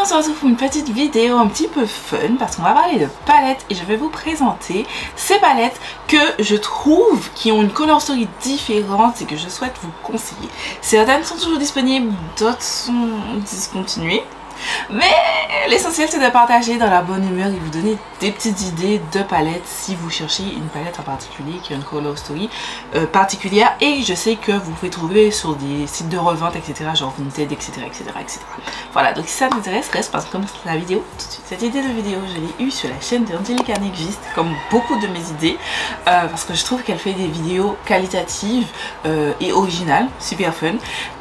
on se retrouve pour une petite vidéo un petit peu fun parce qu'on va parler de palettes et je vais vous présenter ces palettes que je trouve qui ont une color story différente et que je souhaite vous conseiller. Certaines sont toujours disponibles, d'autres sont discontinuées. Mais l'essentiel c'est de partager dans la bonne humeur et vous donner des petites idées de palettes si vous cherchez une palette en particulier qui a une color story particulière, et je sais que vous pouvez trouver sur des sites de revente etc, genre Vinted etc. Voilà, donc si ça t'intéresse, reste parce que comme la vidéo tout de suite. Cette idée de vidéo je l'ai eue sur la chaîne de Angelica Next, comme beaucoup de mes idées, parce que je trouve qu'elle fait des vidéos qualitatives et originales, super fun,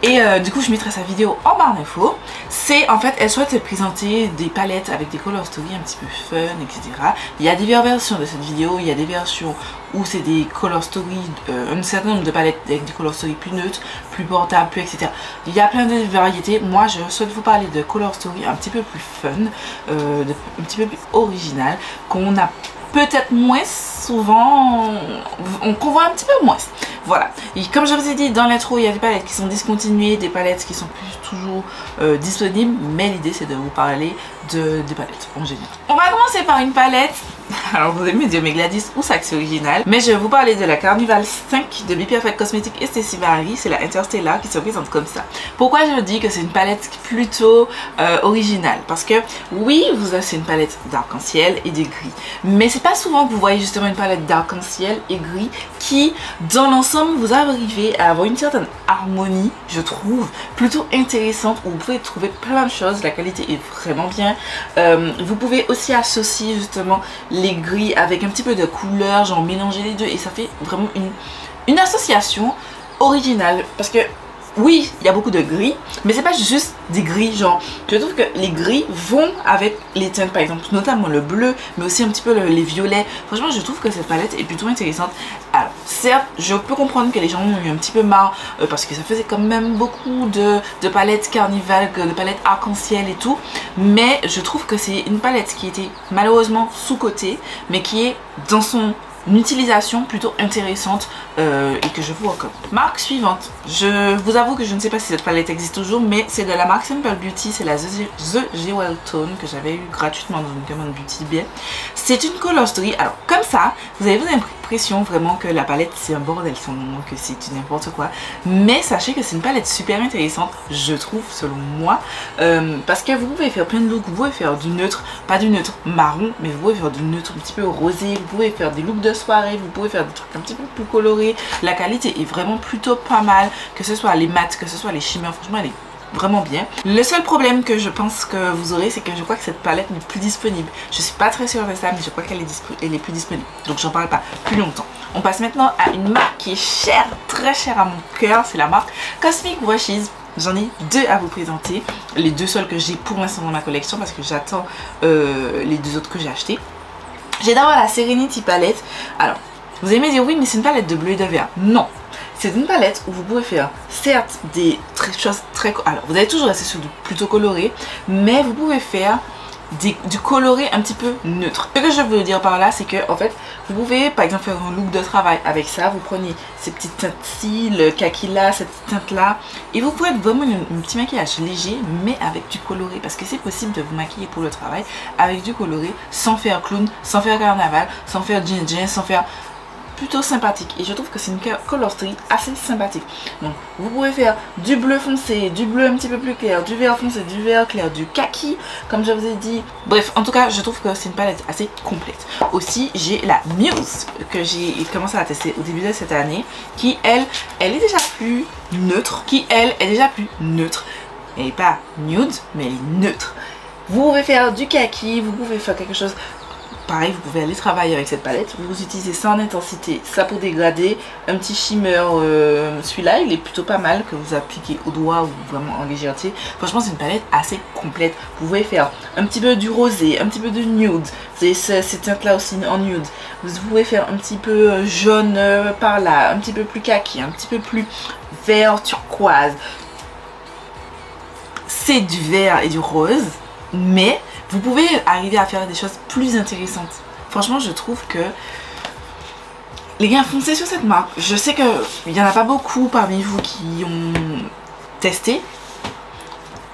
et du coup je mettrai sa vidéo en barre d'infos. C'est en fait, elle souhaite présenter des palettes avec des color story un petit peu fun, etc. Il y a diverses versions de cette vidéo. Il y a des versions où c'est des color story, un certain nombre de palettes avec des color story plus neutres, plus portables, plus etc. Il y a plein de variétés. Moi, je souhaite vous parler de color story un petit peu plus fun, un petit peu plus original, qu'on a peut-être moins souvent, qu'on voit un petit peu moins. Voilà, et comme je vous ai dit dans l'intro, il y a des palettes qui sont discontinuées, des palettes qui sont plus toujours disponibles, mais l'idée c'est de vous parler des palettes en général. On va commencer par une palette, alors vous allez me dire mais Gladys, où ça que c'est original? Mais je vais vous parler de la Carnival 5 de Be Perfect Cosmetics et Stacey Marie, c'est la Interstellar qui se présente comme ça. Pourquoi je dis que c'est une palette plutôt originale? Parce que oui, c'est une palette d'arc-en-ciel et de gris, mais c'est pas souvent que vous voyez justement une palette d'arc-en-ciel et gris qui, dans l'ensemble, vous arrivez à avoir une certaine harmonie, je trouve, plutôt intéressante, où vous pouvez trouver plein de choses, la qualité est vraiment bien. Vous pouvez aussi associer justement les gris avec un petit peu de couleur, genre mélanger les deux, et ça fait vraiment une association originale, parce que oui, il y a beaucoup de gris, mais c'est pas juste des gris, genre, je trouve que les gris vont avec les teintes, par exemple, notamment le bleu, mais aussi un petit peu les violets. Franchement, je trouve que cette palette est plutôt intéressante. Alors, certes, je peux comprendre que les gens ont eu un petit peu marre, parce que ça faisait quand même beaucoup de palettes carnival, de palettes arc-en-ciel et tout, mais je trouve que c'est une palette qui était malheureusement sous-cotée, mais qui est dans son utilisation plutôt intéressante et que je vous recommande. Marque suivante, je vous avoue que je ne sais pas si cette palette existe toujours, mais c'est de la marque Simple Beauty, c'est la The Jewel Tone que j'avais eu gratuitement dans une commande Beauty Bien. C'est une color story, alors comme ça vous avez l'impression vraiment que la palette c'est un bordel, que c'est n'importe quoi, mais sachez que c'est une palette super intéressante, je trouve, selon moi, parce que vous pouvez faire plein de looks. Vous pouvez faire du neutre, pas du neutre marron, mais vous pouvez faire du neutre un petit peu rosé, vous pouvez faire des looks de soirée, vous pouvez faire des trucs un petit peu plus colorés. La qualité est vraiment plutôt pas mal, que ce soit les mats, que ce soit les shimmers, franchement elle est vraiment bien. Le seul problème que je pense que vous aurez, c'est que je crois que cette palette n'est plus disponible. Je suis pas très sûre de ça, mais je crois qu'elle est plus disponible, donc j'en parle pas plus longtemps. On passe maintenant à une marque qui est chère, très chère à mon cœur, c'est la marque Cosmic Washes. J'en ai deux à vous présenter, les deux seuls que j'ai pour l'instant dans ma collection, parce que j'attends les deux autres que j'ai achetés. J'ai d'abord la Serenity palette. Alors, vous allez me dire oui, mais c'est une palette de bleu et de vert. Non, c'est une palette où vous pouvez faire certes des choses très... Alors, vous allez toujours rester sur du plutôt coloré, mais vous pouvez faire du coloré un petit peu neutre. Ce que je veux dire par là, c'est que en fait, vous pouvez par exemple faire un look de travail avec ça. Vous prenez ces petites teintes-ci, le kaki là, cette teinte là, et vous pouvez être vraiment un petit maquillage léger, mais avec du coloré, parce que c'est possible de vous maquiller pour le travail avec du coloré, sans faire clown, sans faire carnaval, sans faire jean, sans faire... plutôt sympathique, et je trouve que c'est une color story assez sympathique. Donc vous pouvez faire du bleu foncé, du bleu un petit peu plus clair, du vert foncé, du vert clair, du kaki comme je vous ai dit. Bref, en tout cas je trouve que c'est une palette assez complète. Aussi j'ai la Muse que j'ai commencé à tester au début de cette année, qui elle est déjà plus neutre, Elle n'est pas nude, mais elle est neutre. Vous pouvez faire du kaki, vous pouvez faire quelque chose. Pareil, vous pouvez aller travailler avec cette palette. Vous utilisez ça en intensité, ça pour dégrader, un petit shimmer, celui-là il est plutôt pas mal, que vous appliquez au doigt ou vraiment en légèreté. Franchement c'est une palette assez complète. Vous pouvez faire un petit peu du rosé, un petit peu de nude, vous avez ces teintes là aussi en nude. Vous pouvez faire un petit peu jaune par là, un petit peu plus kaki, un petit peu plus vert turquoise. C'est du vert et du rose, mais vous pouvez arriver à faire des choses plus intéressantes. Franchement, je trouve que les gars, foncez sur cette marque. Je sais qu'il n'y en a pas beaucoup parmi vous qui ont testé,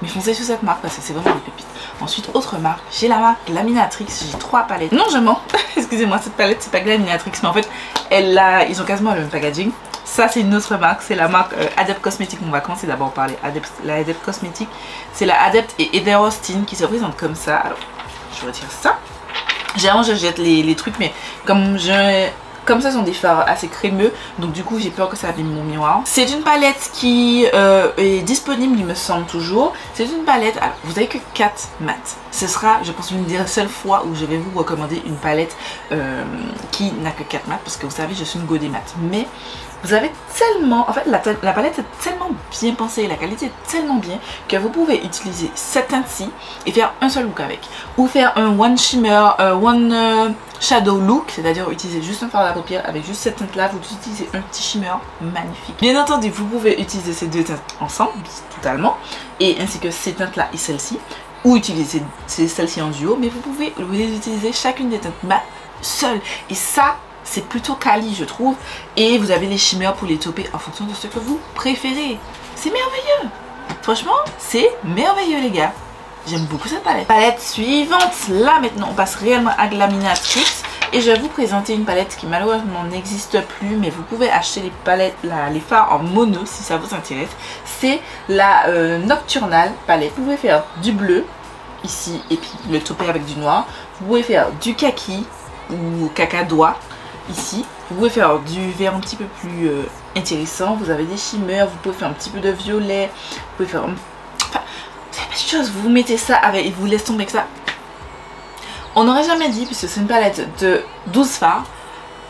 mais foncez sur cette marque parce que c'est vraiment des pépites. Ensuite, autre marque, j'ai la marque Glaminatrix. J'ai 3 palettes. Non, je mens. Excusez-moi, cette palette, c'est pas Glaminatrix, mais en fait, ils ont quasiment le même packaging. Ça, c'est une autre marque. C'est la marque Adept Cosmetics. On va commencer d'abord par la Adept Cosmetics. C'est la Adept et Heather Austin qui se présentent comme ça. Alors, je retire ça. Généralement, je jette les trucs, mais comme ça, sont des fards assez crémeux, donc du coup j'ai peur que ça abîme mon miroir. C'est une palette qui est disponible, il me semble toujours. C'est une palette, alors vous avez que 4 mats. Ce sera, je pense, une des seules fois où je vais vous recommander une palette qui n'a que 4 mats, parce que vous savez, je suis une go des mats. Mais vous avez tellement, en fait la palette est tellement bien pensée, la qualité est tellement bien que vous pouvez utiliser cette teinte-ci et faire un seul look avec. Ou faire un one shimmer, one shadow look, c'est-à-dire utiliser juste un fard à paupières avec juste cette teinte-là, vous utilisez un petit shimmer magnifique. Bien entendu, vous pouvez utiliser ces deux teintes ensemble, totalement, et ainsi que ces teintes-là et celle-ci, ou utiliser celle-ci en duo, mais vous pouvez utiliser chacune des teintes mat seule. Et ça, c'est plutôt quali, je trouve. Et vous avez les shimmers pour les tauper en fonction de ce que vous préférez. C'est merveilleux. Franchement, c'est merveilleux, les gars. J'aime beaucoup cette palette. Palette suivante. Là, maintenant, on passe réellement à Glaminatrix. Et je vais vous présenter une palette qui malheureusement n'existe plus. Mais vous pouvez acheter les palettes, les fards en mono si ça vous intéresse. C'est la Nocturnal palette. Vous pouvez faire du bleu ici et puis le tauper avec du noir. Vous pouvez faire du kaki ou cacadois ici. Vous pouvez faire du vert un petit peu plus intéressant. Vous avez des shimmers. Vous pouvez faire un petit peu de violet. Vous pouvez faire... Enfin, c'est la même chose. Vous mettez ça avec... et vous laissez tomber avec ça. On n'aurait jamais dit, puisque c'est une palette de 12 fards.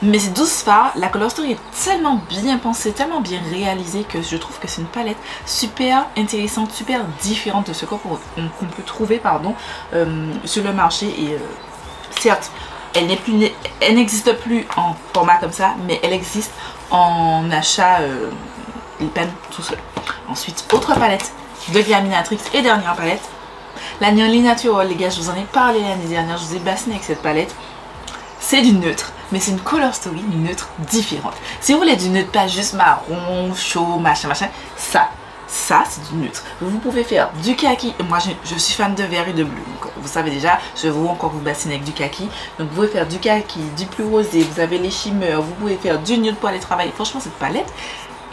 Mais ces 12 fards, la color story est tellement bien pensée, tellement bien réalisée que je trouve que c'est une palette super intéressante, super différente de ce qu'on peut trouver sur le marché. Et certes, elle n'existe plus en format comme ça, mais elle existe en achat les peines tout seul. Ensuite, autre palette de Glaminatrix et dernière palette. La Nearly Natural, les gars, je vous en ai parlé l'année dernière, je vous ai bassiné avec cette palette. C'est du neutre, mais c'est une color story neutre différente. Si vous voulez du neutre, pas juste marron, chaud, machin, ça c'est du neutre. Vous pouvez faire du kaki. Moi je suis fan de vert et de bleu, donc vous savez déjà, je vais encore vous bassiner avec du kaki. Donc vous pouvez faire du kaki, du plus rosé, vous avez les shimmers, vous pouvez faire du nude pour aller travailler. Franchement, cette palette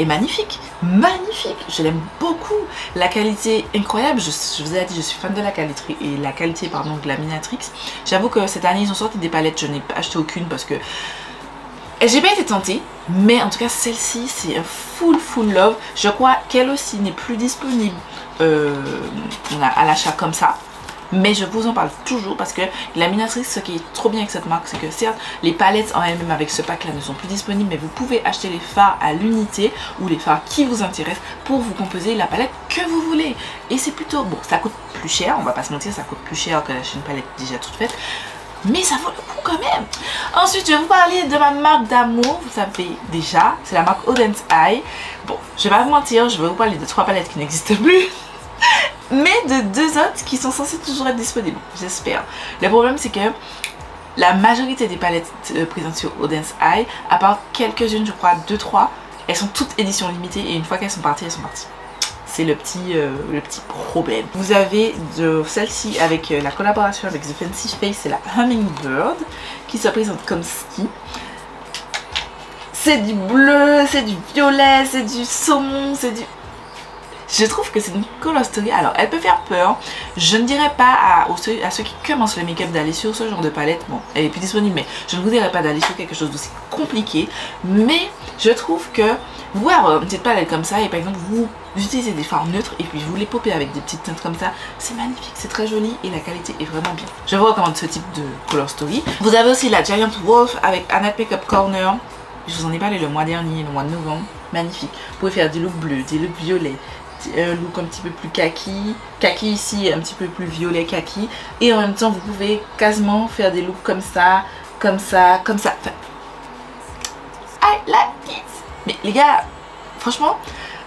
est magnifique, magnifique, je l'aime beaucoup. La qualité incroyable, je vous ai dit, je suis fan de la qualité de Glaminatrix. J'avoue que cette année ils ont sorti des palettes, je n'ai pas acheté aucune parce que j'ai pas été tentée, mais en tout cas celle-ci c'est un full love. Je crois qu'elle aussi n'est plus disponible à l'achat comme ça. Mais je vous en parle toujours parce que Glaminatrix, ce qui est trop bien avec cette marque, c'est que certes, les palettes en elles-mêmes avec ce pack là ne sont plus disponibles, mais vous pouvez acheter les fards à l'unité ou les fards qui vous intéressent pour vous composer la palette que vous voulez. Et c'est plutôt, bon, ça coûte plus cher, on va pas se mentir, ça coûte plus cher que d'acheter une palette déjà toute faite, mais ça vaut le coup quand même. Ensuite, je vais vous parler de ma marque d'amour, vous savez déjà, c'est la marque Auden's Eye. Bon, je vais pas vous mentir, je vais vous parler de 3 palettes qui n'existent plus. Mais de 2 autres qui sont censées toujours être disponibles, j'espère. Le problème c'est que la majorité des palettes présentes sur Auden's Eye, à part quelques-unes, je crois 2-3, elles sont toutes éditions limitées et une fois qu'elles sont parties, elles sont parties. C'est le petit problème. Vous avez celle-ci avec la collaboration avec The Fancy Face, c'est la Hummingbird qui se présente comme ski. C'est du bleu, c'est du violet, c'est du saumon, c'est du... Je trouve que c'est une color story. Alors, elle peut faire peur. Je ne dirais pas à ceux qui commencent le make-up d'aller sur ce genre de palette. Bon, elle est plus disponible, mais je ne vous dirais pas d'aller sur quelque chose d'aussi compliqué. Mais je trouve que vous pouvez avoir une petite palette comme ça et par exemple, vous utilisez des fards neutres et puis vous les popez avec des petites teintes comme ça. C'est magnifique, c'est très joli et la qualité est vraiment bien. Je vous recommande ce type de color story. Vous avez aussi la Giant Wolf avec Annette Makeup Corner. Je vous en ai parlé le mois dernier, le mois de novembre. Magnifique. Vous pouvez faire des looks bleus, des looks violets, un look un petit peu plus kaki ici, un petit peu plus violet kaki, et en même temps vous pouvez quasiment faire des looks comme ça, comme ça, comme ça. Enfin, I like it. Mais les gars, franchement,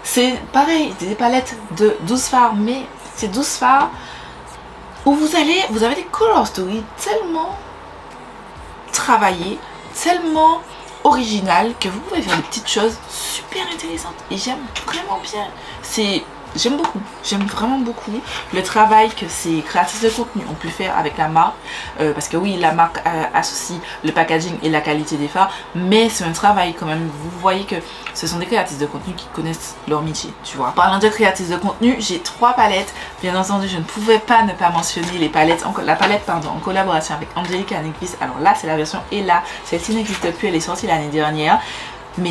c'est pareil, des palettes de 12 fards, mais c'est 12 fards où vous avez des color story tellement travaillées, tellement original que vous pouvez faire des petites choses super intéressantes et j'aime vraiment bien. C'est j'aime beaucoup, j'aime vraiment beaucoup le travail que ces créatrices de contenu ont pu faire avec la marque, parce que oui, la marque associe le packaging et la qualité des fards, mais c'est un travail quand même. Vous voyez que ce sont des créatrices de contenu qui connaissent leur métier, tu vois. Parlant de créatrices de contenu, j'ai 3 palettes. Bien entendu, je ne pouvais pas ne pas mentionner les palettes, la palette pardon, en collaboration avec Angelica Nyquist. Alors là, c'est la version Ella, celle-ci n'existe plus, elle est sortie l'année dernière, mais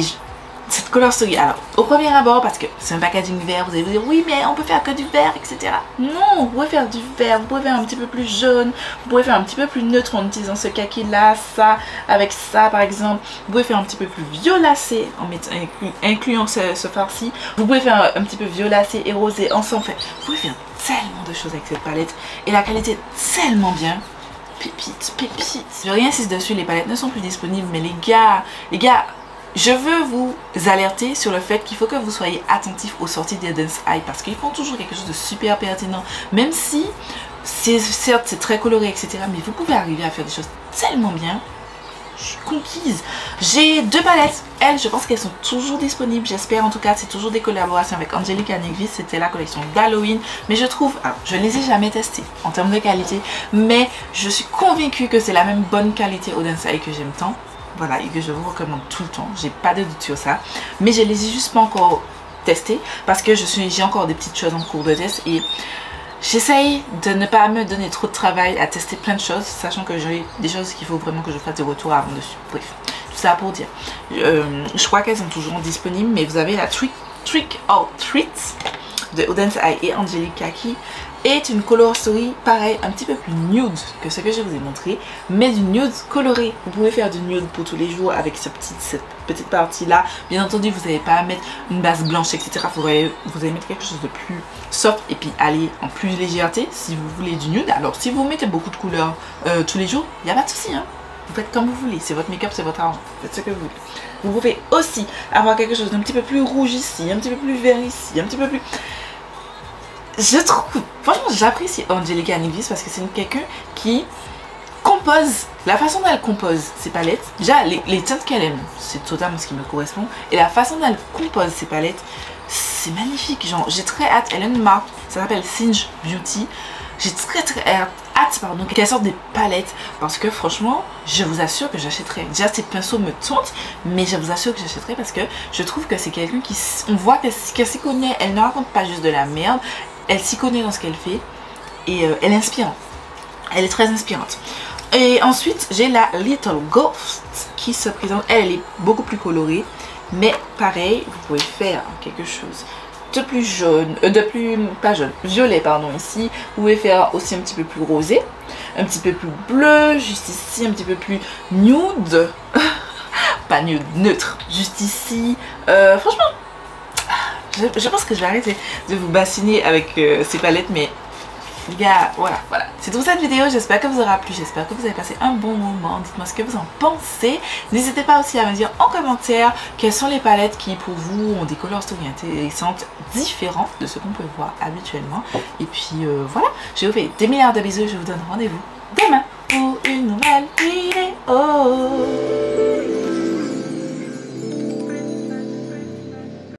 cette color story, alors au premier abord, parce que c'est un packaging vert, vous allez vous dire oui mais on peut faire que du vert, etc. Non, vous pouvez faire du vert, vous pouvez faire un petit peu plus jaune, vous pouvez faire un petit peu plus neutre en utilisant ce kaki là, ça, avec ça par exemple. Vous pouvez faire un petit peu plus violacé en incluant ce fard-ci. Vous pouvez faire un petit peu violacé et rosé ensemble. Enfin, vous pouvez faire tellement de choses avec cette palette et la qualité est tellement bien. Pépite, pépite. Je réinsiste dessus, les palettes ne sont plus disponibles, mais les gars, je veux vous alerter sur le fait qu'il faut que vous soyez attentifs aux sorties d'Auden's Eye parce qu'ils font toujours quelque chose de super pertinent. Même si, certes, c'est très coloré, etc. Mais vous pouvez arriver à faire des choses tellement bien. Je suis conquise. J'ai 2 palettes. Elles, je pense qu'elles sont toujours disponibles. J'espère en tout cas. C'est toujours des collaborations avec Angelica Nyquist. C'était la collection d'Halloween. Mais je trouve, alors, je ne les ai jamais testées en termes de qualité. Mais je suis convaincue que c'est la même bonne qualité Auden's Eye que j'aime tant. Voilà, et que je vous recommande tout le temps. J'ai pas de doute sur ça. Mais je les ai juste pas encore testés parce que j'ai encore des petites choses en cours de test et j'essaye de ne pas me donner trop de travail à tester plein de choses, sachant que j'ai des choses qu'il faut vraiment que je fasse des retours avant dessus. Bref, tout ça pour dire. Je crois qu'elles sont toujours disponibles, mais vous avez la Trick or Treat de Auden's Eye et Angelica qui est une color story pareil, un petit peu plus nude que ce que je vous ai montré, mais du nude coloré. Vous pouvez faire du nude pour tous les jours avec cette petite partie là. Bien entendu, vous n'avez pas à mettre une base blanche, etc. Vous allez mettre quelque chose de plus soft et puis aller en plus légèreté si vous voulez du nude. Alors si vous mettez beaucoup de couleurs tous les jours, il n'y a pas de souci, hein. Vous faites comme vous voulez, c'est votre make-up, c'est votre argent, faites ce que vous voulez. Vous pouvez aussi avoir quelque chose d'un petit peu plus rouge ici, un petit peu plus vert ici, un petit peu plus... Je trouve, franchement j'apprécie Angelica Nyquist parce que c'est quelqu'un qui compose, la façon dont elle compose ses palettes, déjà les teintes qu'elle aime, c'est totalement ce qui me correspond, et la façon dont elle compose ses palettes, c'est magnifique, genre j'ai très hâte, elle a une marque, ça s'appelle Singe Beauty, j'ai très hâte pardon, qu'elle sorte des palettes parce que franchement je vous assure que j'achèterai. Déjà ces pinceaux me tentent, mais je vous assure que j'achèterai parce que je trouve que c'est quelqu'un qui, on voit qu'elle s'y connaît, elle ne raconte pas juste de la merde, elle s'y connaît dans ce qu'elle fait et elle est inspirante, elle est très inspirante. Et ensuite j'ai la Little Ghost qui se présente, elle est beaucoup plus colorée, mais pareil vous pouvez faire quelque chose de plus jaune, pas jaune, violet pardon ici. Vous pouvez faire aussi un petit peu plus rosé, un petit peu plus bleu, juste ici, un petit peu plus nude, pas nude, neutre, juste ici. Franchement, je pense que je vais arrêter de vous bassiner avec ces palettes, mais les gars, voilà. C'est tout pour cette vidéo, j'espère que vous aura plu, j'espère que vous avez passé un bon moment. Dites-moi ce que vous en pensez. N'hésitez pas aussi à me dire en commentaire quelles sont les palettes qui pour vous ont des color story intéressantes, différentes de ce qu'on peut voir habituellement. Et puis voilà, je vous fais des milliards de bisous, je vous donne rendez-vous demain pour une nouvelle vidéo.